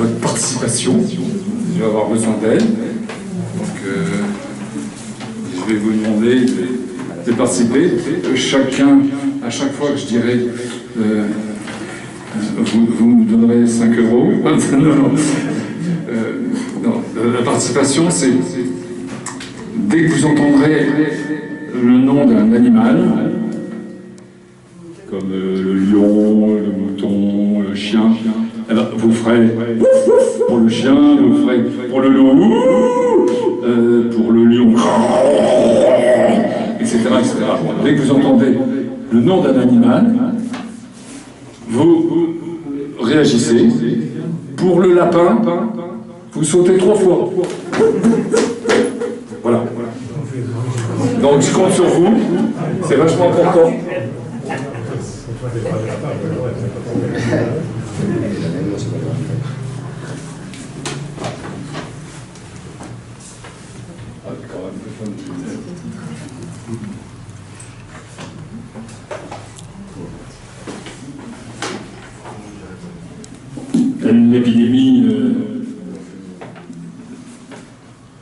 votre participation. Je vais avoir besoin d'aide. Donc, je vais vous demander de participer. Chacun, à chaque fois que je dirai, vous me donnerez 5 euros. Non, la participation, c'est dès que vous entendrez le nom d'un animal, comme le lion, le mouton, le chien, eh ben, vous ferez pour le chien, vous ferez pour le loup, pour le lion, etc. etc. Dès que vous entendez le nom d'un animal, vous réagissez. Pour le lapin, vous sautez 3 fois. Voilà. Donc je compte sur vous, c'est vachement important.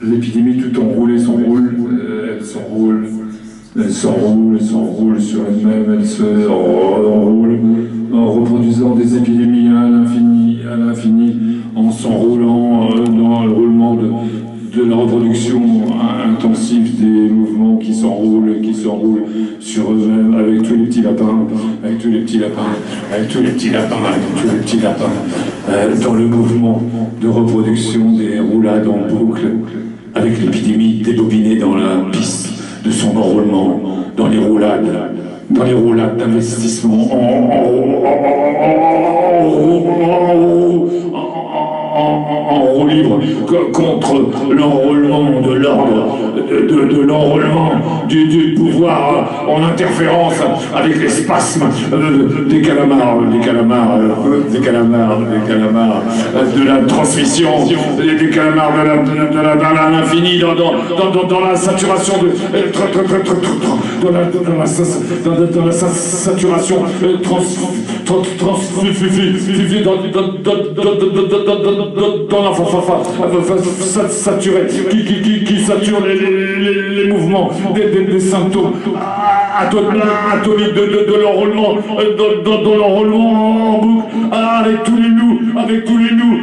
L'épidémie tout enroulée s'enroule, elle s'enroule sur elle-même, elle se enroule en reproduisant des épidémies à l'infini, en s'enroulant dans le roulement de la reproduction intensive des mouvements qui s'enroulent sur eux-mêmes, avec tous les petits lapins, dans le mouvement de reproduction des roulades en boucle, avec l'épidémie débobinée dans la piste de son enroulement, dans les roulades d'investissement en roue libre contre l'enroulement de l'ordre, de l'enroulement du pouvoir en interférence avec les spasmes des calamars, de la transmission, des calamars de l'infini, dans la saturation dans la saturation saturé, qui sature les mouvements, des symptômes atomiques de l'enroulement, dans l'enroulement en boucle, avec tous les loups, avec tous les loups,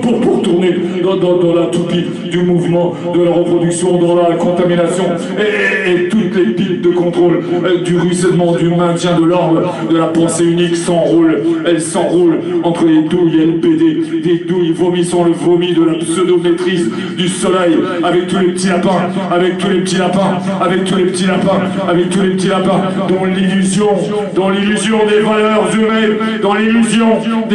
pour tourner dans la toupie du mouvement, de la reproduction, dans la contamination et toutes les piles de contrôle du ruissellement, du maintien de l'ordre, de la pensée unique s'enroule. Elle s'enroule entre les douilles LPD, des douilles vomissant le vomi de la pseudo-maîtrise du soleil, avec tous les petits lapins, dans l'illusion des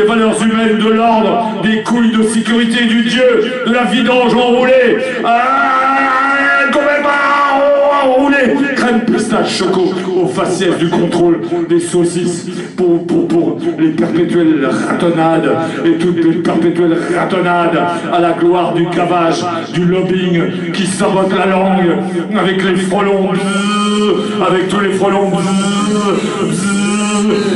valeurs humaines, de l'ordre, des couilles de sécurité du Dieu, de la vidange enroulée, enroulée, crème pistache choco au faciès du contrôle des saucisses pour les perpétuelles ratonnades et toutes les perpétuelles ratonnades à la gloire du cavage, du lobbying qui sabote la langue avec les frelons, avec tous les frelons,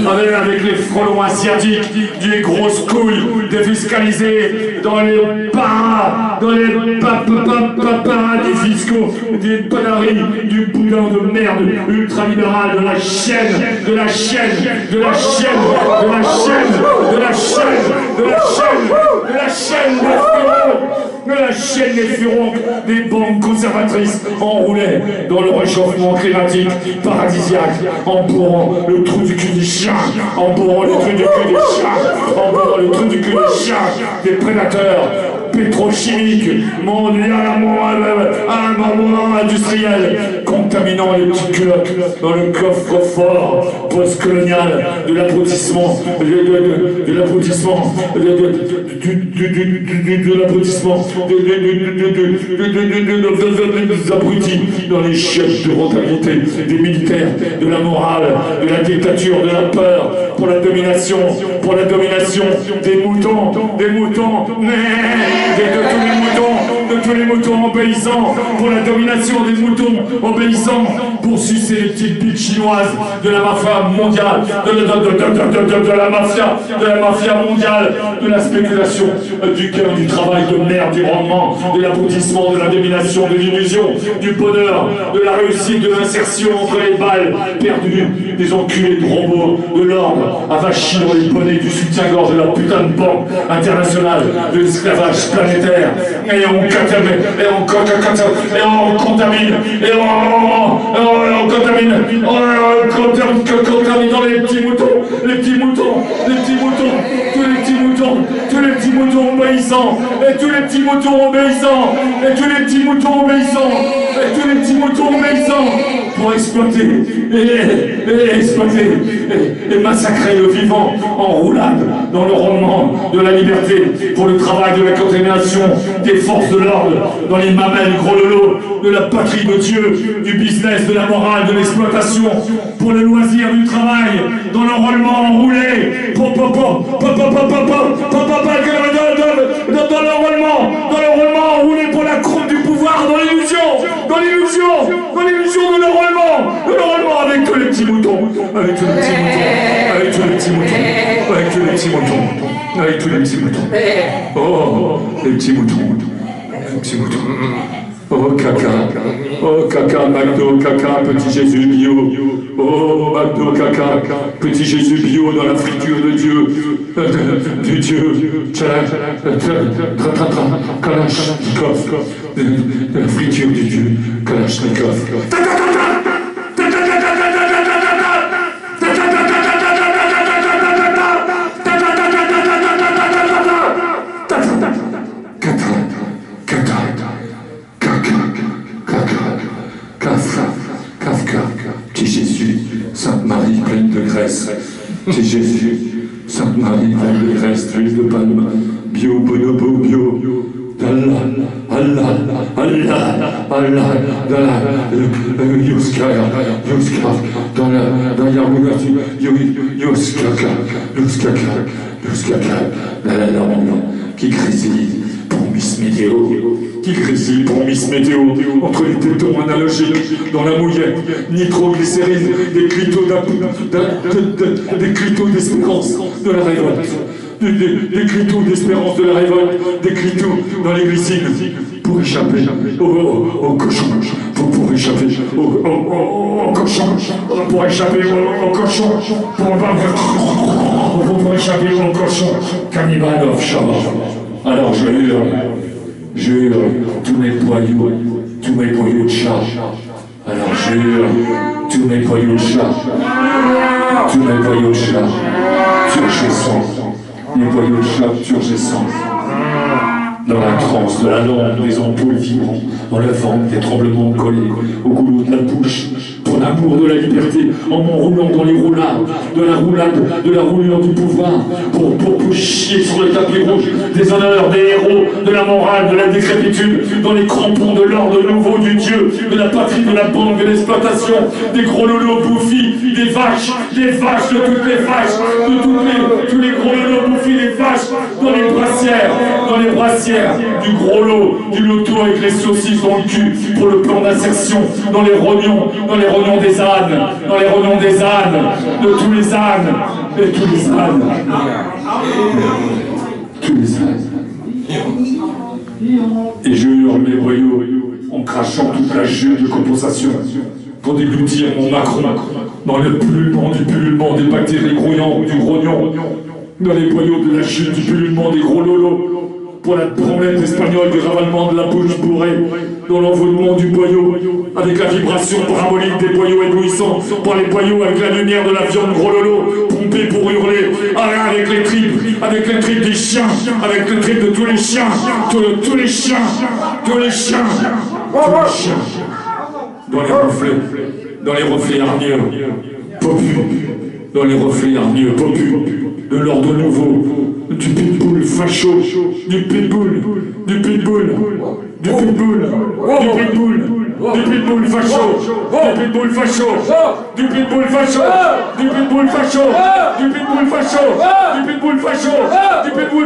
avec les frelons asiatiques, des grosses couilles défiscalisées dans les paradis fiscaux, des panaries, du boudin de merde ultralibéral, de la chaîne des furons, des banques conservatrices enroulées dans le réchauffement climatique paradisiaque, en bourrant le trou du cul des chiens, des prédateurs pétrochimiques, mondialement industriels, contaminant les petites culottes dans le coffre-fort post-colonial de l'abrutissement, des abrutis dans les chefs de rentabilité, des militaires, de la morale, de la dictature, de la peur, pour la domination des moutons, de tous les moutons obéissants, pour la domination des moutons obéissants. obéissant pour sucer les petites bites chinoises de la mafia mondiale, de la mafia mondiale, de la spéculation, du cœur, du travail, de merde, du rendement, de l'aboutissement, de la domination, de l'illusion, du bonheur, de la réussite, de l'insertion entre les balles perdues, des enculés de robots, de l'ordre, avachis dans les bonnets du soutien-gorge de la putain de banque internationale, de l'esclavage planétaire, et on contamine, et on contamine dans les petits moutons, tous les petits moutons obéissants, et tous les petits moutons obéissants, pour exploiter, et massacrer le vivant en roulade dans le rendement de la liberté, pour le travail de la contamination des forces de l'ordre, dans les mamelles gros lolo, de la patrie de Dieu, du business, de la morale, de l'exploitation, pour le loisir du travail, dans l'enrôlement enroulé, dans l'enrôlement enroulé pour la croûte du pouvoir, dans l'illusion de l'enrôlement avec tous les petits moutons, avec tous les petits moutons. Oh, les petits moutons. Oh caca, McDo, caca, petit Jésus bio. Oh McDo, caca, petit Jésus bio dans la friture de Dieu, du Dieu, Kalachnikov, de la friture du Dieu, Kalachnikov. Petit Jésus, Sainte Marie pleine de graisse. Petit Jésus, Sainte Marie pleine de graisse, d'huile de palme, bio, bonobo, bio. Allah, dans la qui grésille pour Miss Météo, entre les tétons analogiques, dans la mouillette, nitroglycérine, des clitos d'espérance de la révolte. Des clitos d'espérance de la révolte, des clitos dans les glycines, pour échapper au cochon, pour échapper au cochon, pour échapper au cochon, pour échapper au cochon, cannibale offshore. Alors je jure, tous mes boyaux de chat. Alors je jure, tous mes boyaux de chat, turgescents. Les boyaux de chat turgescents, dans la transe de la lampe des ampoules vibrant, dans le vent des tremblements collés au goulot de la bouche, pour l'amour de la liberté, en m'enroulant dans les roulades, de la roulure du pouvoir, pour chier sur le tapis rouge des honneurs, des héros, de la morale, de la décrépitude, dans les crampons de l'ordre nouveau du Dieu, de la patrie, de la banque, de l'exploitation, des gros lolos bouffis, des vaches, de toutes les vaches, tous les gros lolos bouffis, des vaches, dans les brassières du gros lot, du loto avec les saucisses dans le cul, pour le plan d'insertion, dans les rognons des ânes, de tous les ânes, et tous les ânes. Et je hurle mes boyaux en crachant toute la jus de compensation pour déglutir mon Macron dans le pullulement du pullulement des bactéries grouillantes ou du grognon, dans les boyaux de la chute du pullulement des gros lolos, pour la trompette espagnole du ravalement de la bouche bourrée, dans l'envoûtement du boyau, avec la vibration parabolique des boyaux éblouissants, par les boyaux avec la lumière de la viande gros lolo, pompée pour hurler, avec les tripes des chiens, avec les tripes de tous les chiens, tous les chiens, dans les reflets hargneux, popus, de l'ordre nouveau, du pitbull facho, du pitbull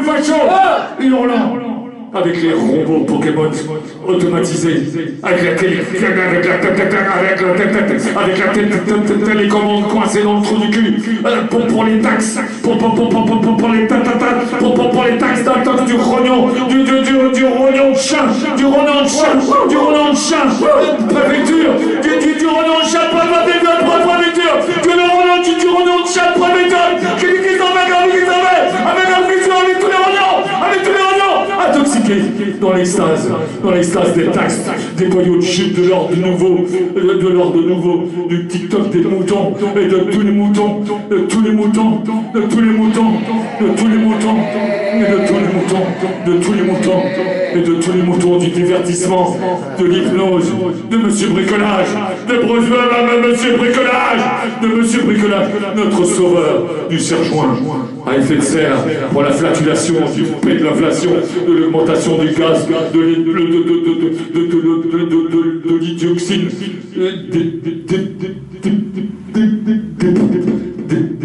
facho, hurlant, avec les robots Pokémon automatisés, avec la télécommande coincée dans le trou du cul, pour les taxes, pour les taxes du rognon, du rognon de chien, du rognon de chien, préfecture, du rognon de chien, préfecture, que le rognon du rognon de chien, préfecture, qui s'en va, avec la prison, avec tous les rognons, intoxiqués dans l'extase des taxes, des boyaux de chute, de l'ordre nouveau, du TikTok des moutons, et de tous les moutons, du divertissement, de l'hypnose, de Monsieur Bricolage, de Monsieur Bricolage, notre sauveur du serre-joint à effet de serre pour la flatulation, du paix de l'inflation, de l'augmentation du gaz, de l'hydroxyne,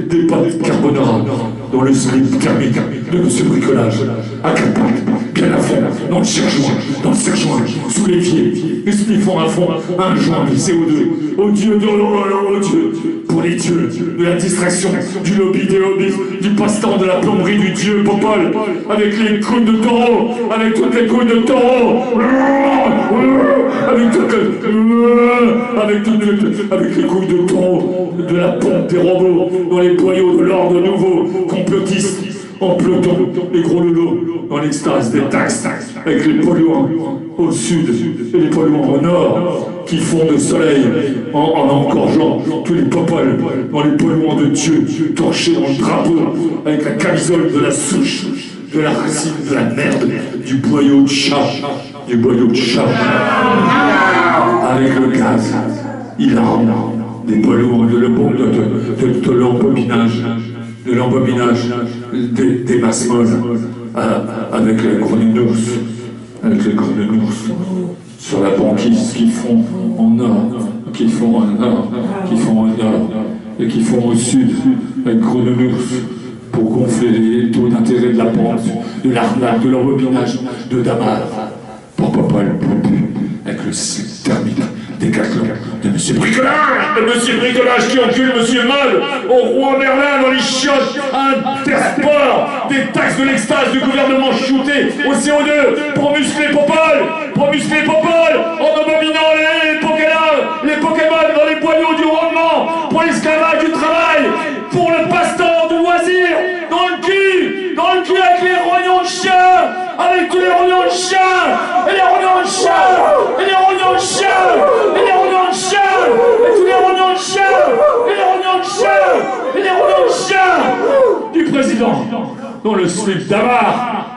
des pâtes carbonara dans le slip thermique de Monsieur Bricolage, à quatre pattes, bien à fond, dans le serre-joint, sous les pieds, et ils font à fond un joint de CO2, au Dieu, pour les dieux de la distraction, du lobby des hobbies, du passe-temps, de la plomberie du dieu Popol, avec les couilles de taureau, avec toutes les couilles de taureau, avec les couilles de taureau, de la pompe des robots, dans les boyaux de l'ordre nouveau, complotistes, en peloton, les gros lolos, dans l'extase des taxes, avec les polluants au sud et les polluants au nord, qui font de soleil en engorgeant tous les popoles, dans les polluants de Dieu, torchés dans le drapeau, avec la camisole de la souche, de la racine de la merde, du boyau de chat, avec le gaz hilarant des polluants de l'embobinage, des masses molles, avec les grenouilles sur la banquise qui font en nord, qui font au sud, avec grenouilles pour gonfler les taux d'intérêt de la banque, de l'arnaque, de l'embobinage, de Damar, pour Popol, avec le slip thermique Décathlon de Monsieur Bricolage qui encule Monsieur Moll au roi Merlin dans les chiottes, un terre-sport, des taxes de l'extase du gouvernement shooté au CO2 pour muscler Popol, en abominant les Pokémon dans les boyaux du rendement, pour l'esclavage du travail, pour le passe-temps du loisir, dans le cul avec les rognons de chien, avec tous les rognons de chien, et les rognons de chien, et les rognons de chien, et les rognons de chien, et tous les rognons de chien, et les rognons de chien, et les rognons de chien du président, dans le slip Damar,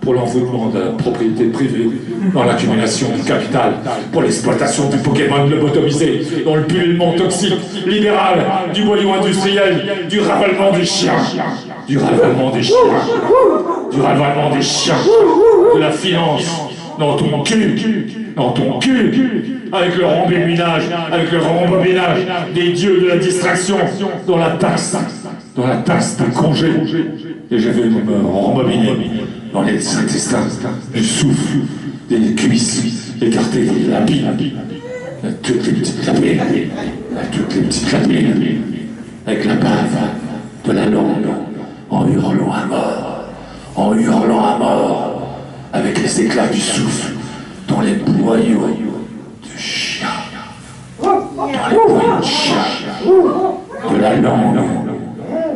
pour l'envoûtement de la propriété privée, dans l'accumulation du capital, pour l'exploitation du Pokémon lobotomisé, dans le pullulement toxique, libéral, du boyau industriel, du ravalement des chiens, de la finance, dans ton cul, avec le rembobinage, des dieux de la distraction, dans la taxe des congés. Et je vais me rembobiner dans les intestins, du souffle, des cuisses, écarter les lapines, toutes les petites lapines, avec la bave de la langue, en hurlant à mort, avec les éclats du souffle, dans les boyaux de chien, de la langue,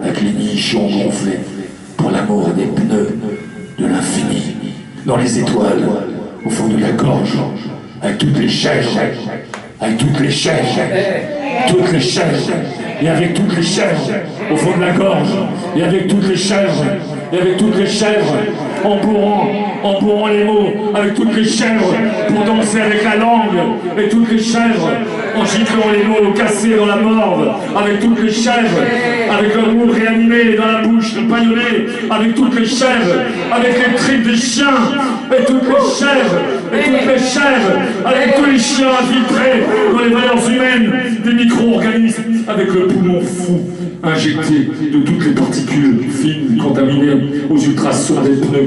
avec les nichons gonflés, pour l'amour des pneus de l'infini, dans les étoiles, au fond de la gorge, avec toutes les chèvres, et avec toutes les chèvres, au fond de la gorge, et avec toutes les chèvres, en bourrant les mots, avec toutes les chèvres, pour danser avec la langue, et toutes les chèvres, en giclant les mots cassés dans la morve, avec toutes les chèvres, avec leur mot réanimé dans la bouche paillonnée, avec toutes les chèvres, avec les tripes des chiens, et toutes les chèvres, avec tous les chiens infiltrés dans les valeurs humaines des micro-organismes, avec le poumon fou, injecté de toutes les particules fines contaminées aux ultrasons des pneus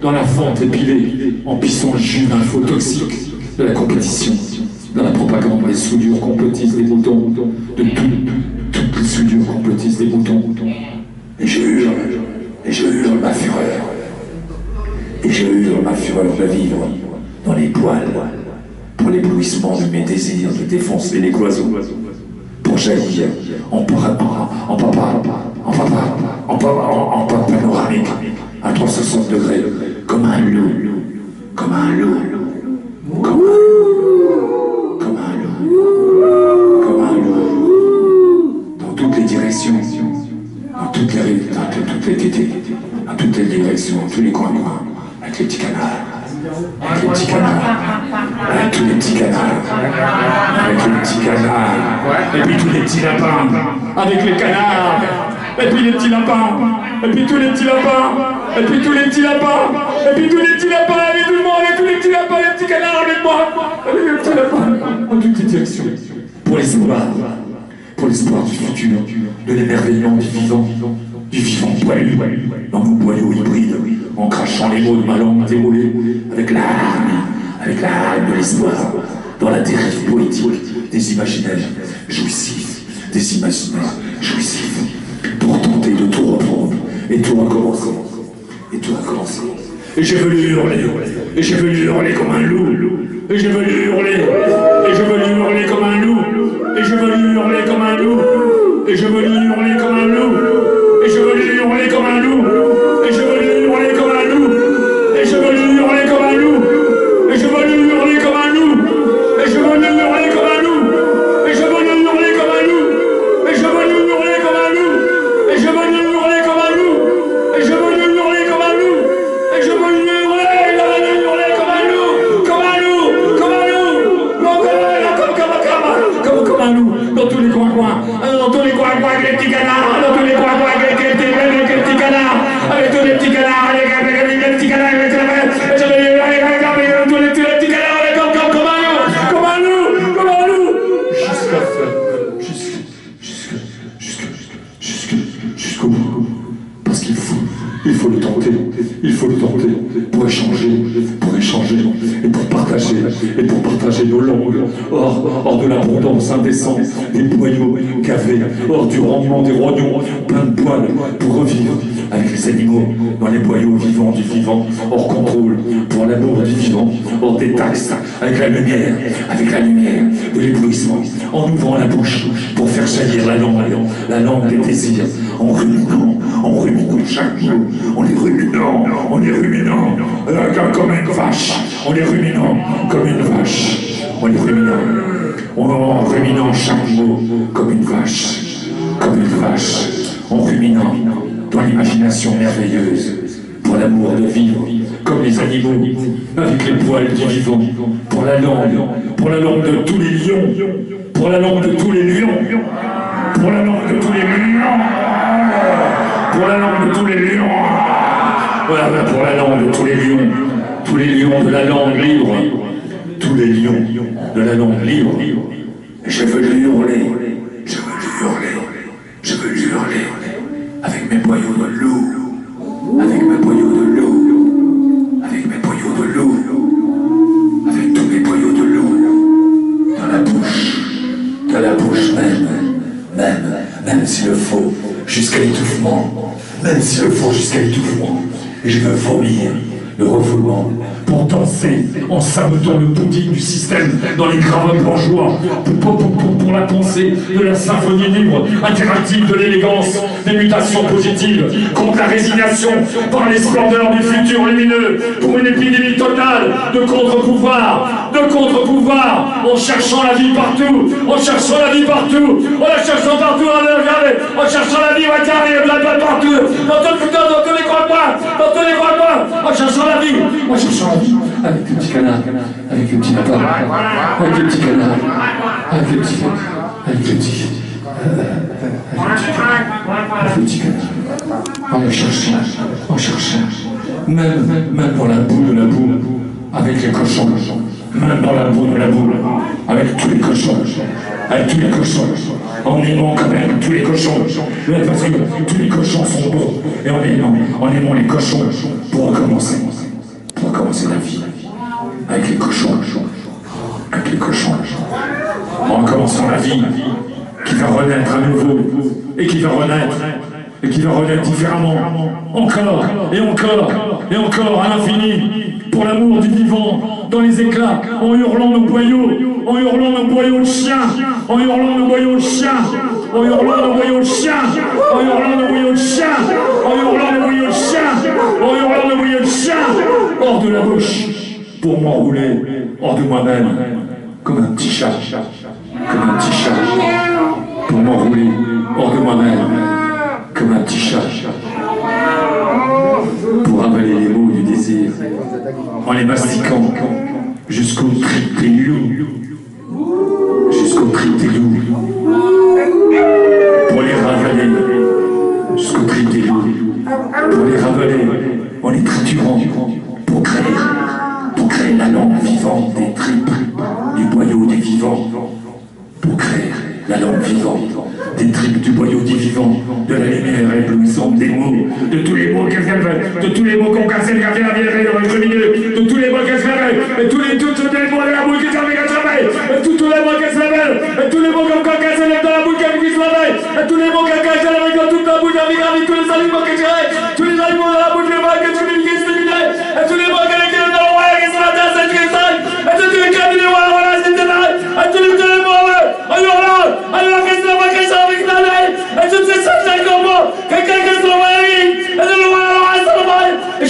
dans la fente épilée, en pissant le jus d'un faux toxique de la compétition, dans la propagande, les soudures complotistes des moutons, de toutes les soudures complotistes des moutons. Et je hurle ma fureur. Et je hurle ma fureur de vivre dans les poils, pour l'éblouissement de mes désirs de défoncer les cloisons, pour jaillir en panoramique, à 360 degrés, comme un loup, comme un loup, comme un loup, comme un loup, comme un loup, dans toutes les directions, dans toutes les tétés, dans toutes les directions, dans tous les coins, avec les petits canards. Avec les petits canards, avec tous les petits canards, avec les petits canards, et puis tous les petits lapins, avec les canards, et puis les petits lapins, et puis tous les petits lapins, et puis tous les petits lapins, et puis tous les petits lapins, avec tout le monde, avec tous les petits lapins, les petits canards avec moi, avec les petits lapins, dans toutes les directions, pour l'espoir du futur, de l'émerveillement du vivant poilu, dans mon boyau hybride, en crachant les mots de ma langue déroulée, avec la hargne de l'espoir, dans la dérive poétique des imaginaires jouissifs, pour tenter de tout reprendre, et tout recommencer, Et je veux lui hurler comme un loup, et je veux lui hurler comme un loup, et je veux lui hurler comme un loup, et je veux lui hurler comme un loup, et je veux lui hurler comme un loup, et je veux lui hurler comme un loup, et je veux lui hurler comme un loup, et je veux lui hurler comme un loup, et je veux lui hurler comme un loup, et je veux lui hurler comme un loup, et je veux lui hurler comme un loup, et je veux lui hurler comme un loup, et je veux lui hurler comme un loup, et je veux lui hurler comme un loup, comme un loup, dans tous les coins, avec les petits canards, dans tous les coins, avec les petits canards, avec tous les petits canards, avec les petits canards, avec tous les petits canards, comme un loup, jusqu'au bout, parce qu'il faut le tenter, pour échanger, et pour partager nos langues, hors de l'abondance indécente des boyaux gavés, hors du rendement des rognons, plein de poils, pour revivre avec les animaux, dans les boyaux vivants du vivant, hors contrôle, pour l'amour du vivant, hors des taxes, avec la lumière de l'éblouissement, en ouvrant la bouche, pour faire jaillir la langue des désirs, en ruminant chaque mot, en les ruminant, comme une vache, en les ruminant comme une vache, en ruminant chaque mot comme une vache, en ruminant dans l'imagination merveilleuse, pour l'amour de vivre, comme les animaux, avec les poils du vivant, pour la langue de tous les lions, pour la langue de tous les lions, pour la langue de tous les lions, pour la langue de tous les lions, voilà, pour la langue de tous les lions de la langue libre, tous les lions de la langue libre. Je veux lui hurler, avec mes boyaux de loup, avec tous mes boyaux de loup, dans la bouche même s'il le faut, jusqu'à l'étouffement, et je veux vomir le refoulement, pour danser en sabotant le pudding du système dans les gravats bourgeois, pour la pensée de la symphonie libre, interactive de l'élégance, des mutations positives, contre la résignation par les splendeurs du futur lumineux, pour une épidémie totale de contre-pouvoir, en cherchant la vie partout, en la cherchant partout, en cherchant la vie, partout, dans tous les coins, en cherchant la vie, avec les petits canards, avec les petits lapins, avec les petits canards, avec les petits canards, en cherchant, même dans la boue de la boue, avec les cochons, même dans la boue de la boue, avec tous les cochons, en aimant quand même tous les cochons, parce que tous les cochons sont bons, et en aimant les cochons pour recommencer. avec les cochons, en commençant la vie qui va renaître à nouveau, et qui va renaître différemment, encore, et encore, et encore, à l'infini, pour l'amour du vivant, dans les éclats, en hurlant nos boyaux de chiens, en hurlant nos boyaux de chiens, en hurlant nos boyaux de chiens, en hurlant nos boyaux de chiens, en hurlant nos boyaux de chiens, en hurlant nos boyaux de chiens, hors de la bouche, pour m'enrouler hors de moi-même, comme un petit chat, pour m'enrouler hors de moi-même, comme un petit chat, pour avaler les mots du désir, en les mastiquant jusqu'au trip des loups, pour les ravaler jusqu'au trip des loups, pour les ravaler en les triturant, pour créer la langue vivante des tripes, du boyau des vivants, pour créer la langue vivante des tripes du boyau des vivants, de la lumière éblouissante des mots, de tous les mots qu'elles veulent, de tous les mots qu'on cassait le gardien dans le milieu, de tous les mots qu'elles veulent, et tous les mots de la bouille qui s'en fait jamais, et tous les mots qu'elles veulent, et tous les mots comme quand cassait dans la bouille qui se réveille, et tous les mots qu'elles cachent avec toute la bouche avec tous les aliments que j'ai, tous les aliments dans la bouche de vague que tu me dis et tous les mots qu'elle a dans le roi qui se la tasse et qui s'aille, et tous les cabinets voilà, c'est et tous les mots, alors qu'est-ce que va cacher avec la lait, et toutes ces choses chaque mot, quelqu'un qui se et de le voir, et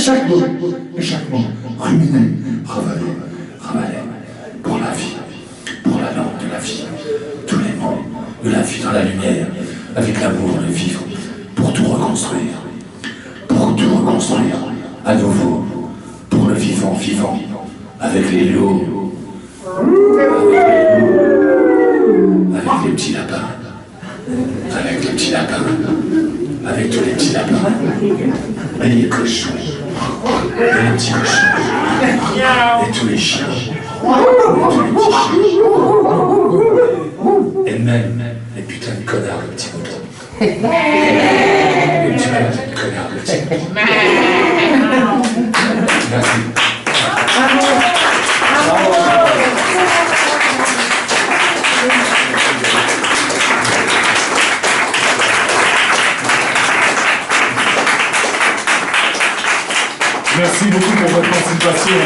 chaque mot, ruminer, ravaler, pour la vie, pour la langue de la vie, tous les mots de la vie dans la lumière, avec l'amour de vivre, pour tout reconstruire, à nouveau, pour le vivant, avec les lots, avec les petits lapins, avec tous les petits lapins, et les cochons, et les petits cochons, et tous les chiens, et même les putains de connards de petits moutons. Les putains de connards de petits moutons. Merci. Merci beaucoup pour votre participation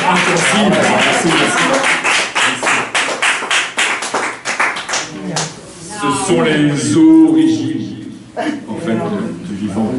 intensive. Merci. Ce sont les origines, en fait, du vivant.